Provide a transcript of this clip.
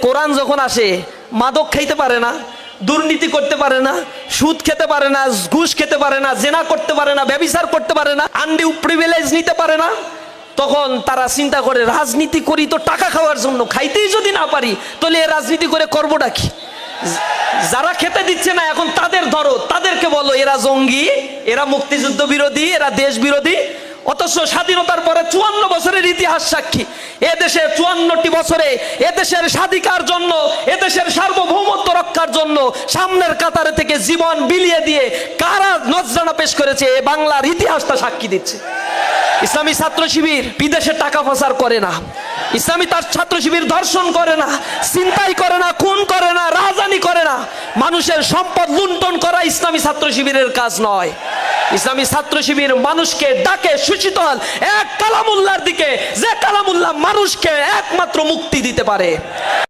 কোরআন যখন আসে মাদক খাইতে পারে না, দুর্নীতি করতে পারে না, সুদ খেতে পারে না, ঘুষ খেতে পারে না, জেনা করতে পারে না, ব্যভিচার করতে পারে না, আনডিউ প্রিভিলেজ নিতে পারে না, তখন তারা চিন্তা করে রাজনীতি করি তো টাকা খাওয়ার জন্য, খাইতেই যদি না পারি তাহলে রাজনীতি করে করবোটা কি? যারা খেতে দিচ্ছে না এখন তাদের ধরো, তাদেরকে বলো এরা জঙ্গি, এরা মুক্তিযুদ্ধ বিরোধী, এরা দেশ বিরোধী। অথচ স্বাধীনতার পরে 54 বছরের ইতিহাস সাক্ষী, এদেশে 54টি বছরে এদেশের স্বাধিকার জন্য, এদেশের সার্বভৌমত্ব রক্ষার জন্য সামনের কাতারে থেকে জীবন বিলিয়ে দিয়ে কারা নজরানা পেশ করেছে, এ বাংলার ইতিহাসটা সাক্ষী দিচ্ছে। ইসলামী ছাত্র শিবির বিদেশে টাকা পাচার করে না, ইসলামী তার ছাত্র শিবির ধর্ষণ করে না, ছিনতাই করে না, খুন করে না, রাজধানী করে না, মানুষের সম্পদ লুণ্ঠন করা ইসলামী ছাত্র শিবিরের কাজ নয়। ইসলামী ছাত্র শিবির মানুষকে ডাকে সুশীতল এক কালামুল্লাহর দিকে, যে কালামুল্লাহ মানুষকে একমাত্র মুক্তি দিতে পারে।